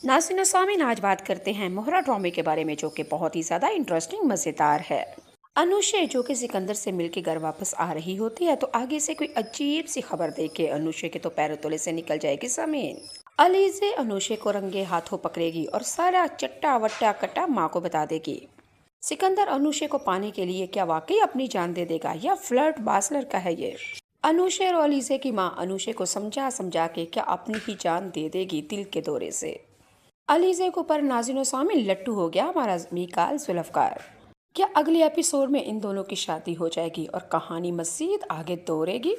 नाज़रीन सामीन, आज बात करते हैं मोहरा ड्रामे के बारे में, जो कि बहुत ही ज़्यादा इंटरेस्टिंग मज़ेदार है। अनुषे जो कि सिकंदर से मिलके घर वापस आ रही होती है, तो आगे से कोई अजीब सी खबर देख के अनुषे के तो पैरों तले से निकल जाएगी ज़मीन। अलीज़े अनुषे को रंगे हाथों पकड़ेगी और सारा चट्टा वट्टा कट्टा माँ को बता देगी। सिकंदर अनुषे को पाने के लिए क्या वाकई अपनी जान दे देगा, या फ्लर्ट बासलर का है ये? अनुषे और अलीज़े की माँ अनुषे को समझा समझा के क्या अपनी ही जान दे देगी दिल के दौरे से? अलीज़े को पर नाज़रीन सामिल लट्टू हो गया हमारा मीकाल जुल्फ़कार। क्या अगले एपिसोड में इन दोनों की शादी हो जाएगी और कहानी मज़ीद आगे दौड़ेगी?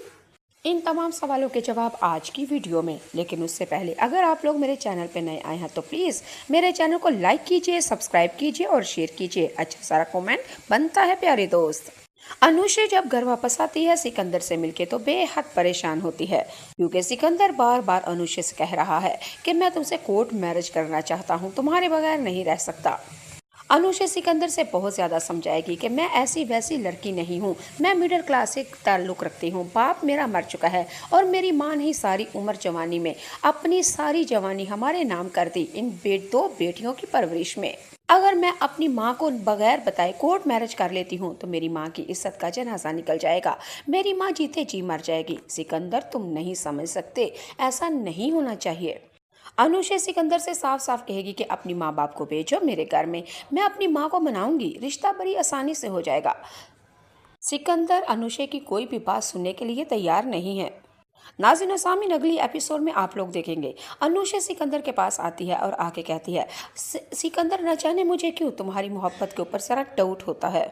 इन तमाम सवालों के जवाब आज की वीडियो में। लेकिन उससे पहले अगर आप लोग मेरे चैनल पर नए आए हैं तो प्लीज़ मेरे चैनल को लाइक कीजिए, सब्सक्राइब कीजिए और शेयर कीजिए। अच्छा सारा कमेंट बनता है प्यारे दोस्त। अनुषा जब घर वापस आती है सिकंदर से मिलके, तो बेहद परेशान होती है, क्योंकि सिकंदर बार बार अनुषा से कह रहा है कि मैं तुमसे कोर्ट मैरिज करना चाहता हूँ, तुम्हारे बगैर नहीं रह सकता। अनुषा सिकंदर से बहुत ज़्यादा समझाएगी कि मैं ऐसी वैसी लड़की नहीं हूँ, मैं मिडिल क्लास से ताल्लुक़ रखती हूँ, बाप मेरा मर चुका है और मेरी माँ ने सारी उम्र जवानी में अपनी सारी जवानी हमारे नाम कर दी इन दो बेटियों की परवरिश में। अगर मैं अपनी माँ को बगैर बताए कोर्ट मैरिज कर लेती हूँ तो मेरी माँ की इज्जत का जनाजा निकल जाएगा, मेरी माँ जीते जी मर जाएगी। सिकंदर, तुम नहीं समझ सकते, ऐसा नहीं होना चाहिए। अनुषा सिकंदर से साफ साफ कहेगी कि अपनी माँ बाप को भेजो मेरे घर में, मैं अपनी माँ को मनाऊंगी, रिश्ता बड़ी आसानी से हो जाएगा। सिकंदर अनुषा की कोई भी बात सुनने के लिए तैयार नहीं है। नाज़रीन सामीन, अगली एपिसोड में आप लोग देखेंगे अनुषा सिकंदर के पास आती है और आके कहती है, सिकंदर, न जाने मुझे क्यों तुम्हारी मोहब्बत के ऊपर सारा डाउट होता है।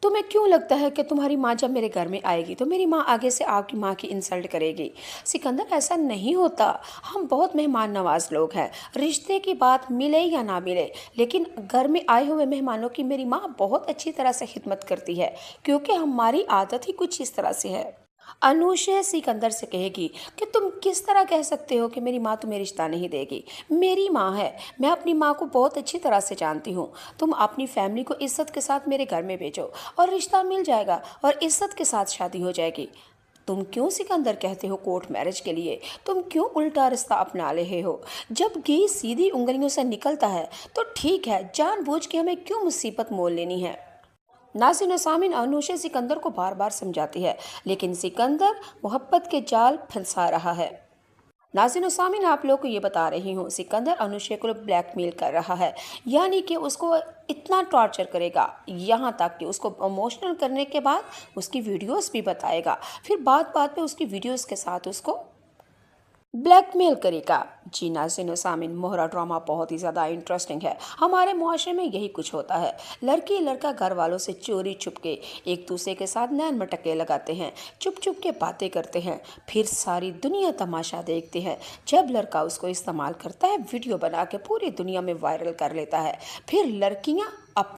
तुम्हें क्यों लगता है कि तुम्हारी माँ जब मेरे घर में आएगी तो मेरी माँ आगे से आपकी माँ की इंसल्ट करेगी? सिकंदर, ऐसा नहीं होता, हम बहुत मेहमान नवाज लोग हैं, रिश्ते की बात मिले या ना मिले, लेकिन घर में आए हुए मेहमानों की मेरी माँ बहुत अच्छी तरह से खिदमत करती है, क्योंकि हमारी आदत ही कुछ इस तरह से है। अनुषा सिकंदर से कहेगी कि तुम किस तरह कह सकते हो कि मेरी माँ तुम्हें रिश्ता नहीं देगी? मेरी माँ है, मैं अपनी माँ को बहुत अच्छी तरह से जानती हूँ। तुम अपनी फैमिली को इज्जत के साथ मेरे घर में भेजो और रिश्ता मिल जाएगा और इज्जत के साथ शादी हो जाएगी। तुम क्यों सिकंदर कहते हो कोर्ट मैरिज के लिए? तुम क्यों उल्टा रास्ता अपना रहे हो? जब घी सीधी उंगलियों से निकलता है तो ठीक है, जानबूझ के हमें क्यों मुसीबत मोल लेनी है? नाज़रीन सामीन, अनुषा सिकंदर को बार बार समझाती है, लेकिन सिकंदर मोहब्बत के जाल फंसा रहा है। नाज़रीन सामीन, आप लोग को ये बता रही हूँ, सिकंदर अनुषा को ब्लैकमेल कर रहा है, यानी कि उसको इतना टॉर्चर करेगा, यहाँ तक कि उसको इमोशनल करने के बाद उसकी वीडियोस भी बताएगा, फिर बात बात पे उसकी वीडियोस के साथ उसको ब्लैकमेल करेगा। जी नाज़रीन सामीन, मोहरा ड्रामा बहुत ही ज़्यादा इंटरेस्टिंग है। हमारे मुआशरे में यही कुछ होता है, लड़की लड़का घर वालों से चोरी छुप के एक दूसरे के साथ नैन मटके लगाते हैं, चुप चुप के बातें करते हैं, फिर सारी दुनिया तमाशा देखती है। जब लड़का उसको इस्तेमाल करता है, वीडियो बना के पूरी दुनिया में वायरल कर लेता है, फिर लड़कियाँ